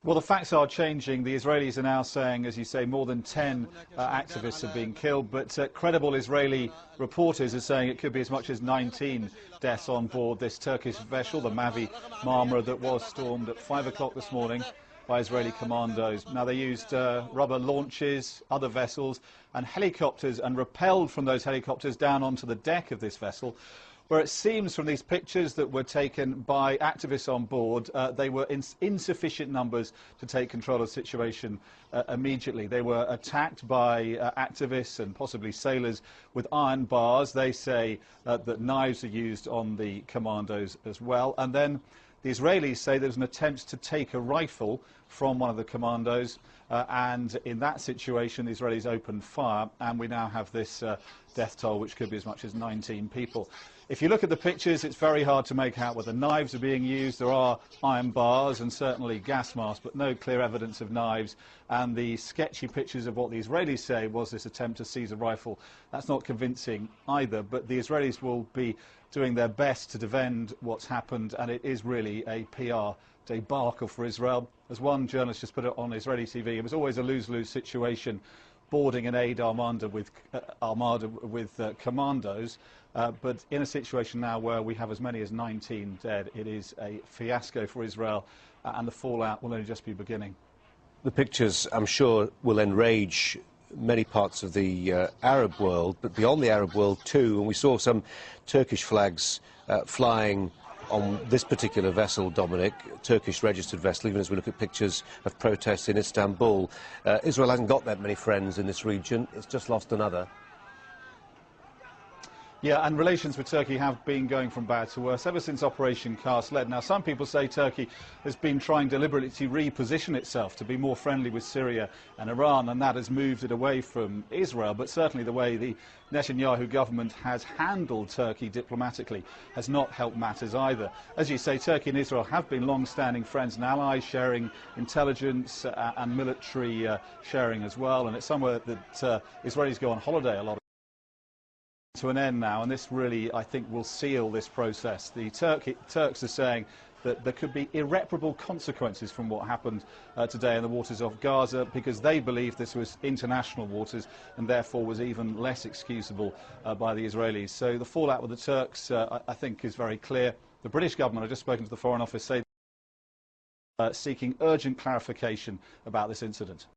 Well, the facts are changing. The Israelis are now saying, as you say, more than 10 activists have been killed, but credible Israeli reporters are saying it could be as much as 19 deaths on board this Turkish vessel, the Mavi Marmara, that was stormed at 5 o'clock this morning by Israeli commandos. Now, they used rubber launches, other vessels and helicopters, and rappelled from those helicopters down onto the deck of this vessel, where it seems from these pictures that were taken by activists on board, they were in insufficient numbers to take control of the situation immediately. They were attacked by activists and possibly sailors with iron bars. They say that knives are used on the commandos as well. And then the Israelis say there was an attempt to take a rifle from one of the commandos, and in that situation the Israelis opened fire, and we now have this death toll, which could be as much as 19 people. If you look at the pictures, it's very hard to make out whether knives are being used. There are iron bars and certainly gas masks, but no clear evidence of knives. And the sketchy pictures of what the Israelis say was this attempt to seize a rifle. That's not convincing either, but the Israelis will be doing their best to defend what's happened, and it is really a PR debacle for Israel. As one journalist just put it on Israeli TV, it was always a lose-lose situation boarding an aid armada with commandos, but in a situation now where we have as many as 19 dead, it is a fiasco for Israel, and the fallout will only just be beginning. The pictures, I'm sure, will enrage many parts of the Arab world, but beyond the Arab world too, and we saw some Turkish flags flying on this particular vessel, Dominic, Turkish registered vessel, even as we look at pictures of protests in Istanbul. Israel hasn't got that many friends in this region. It's just lost another. Yeah, and relations with Turkey have been going from bad to worse ever since Operation Cast Lead. Now, some people say Turkey has been trying deliberately to reposition itself to be more friendly with Syria and Iran, and that has moved it away from Israel. But certainly the way the Netanyahu government has handled Turkey diplomatically has not helped matters either. As you say, Turkey and Israel have been long-standing friends and allies, sharing intelligence and military sharing as well. And it's somewhere that Israelis go on holiday a lot. To an end now, and this really, I think, will seal this process. The Turks are saying that there could be irreparable consequences from what happened today in the waters of Gaza, because they believe this was international waters and therefore was even less excusable by the Israelis. So the fallout with the Turks, I think, is very clear. The British government, I've just spoken to the Foreign Office, say seeking urgent clarification about this incident.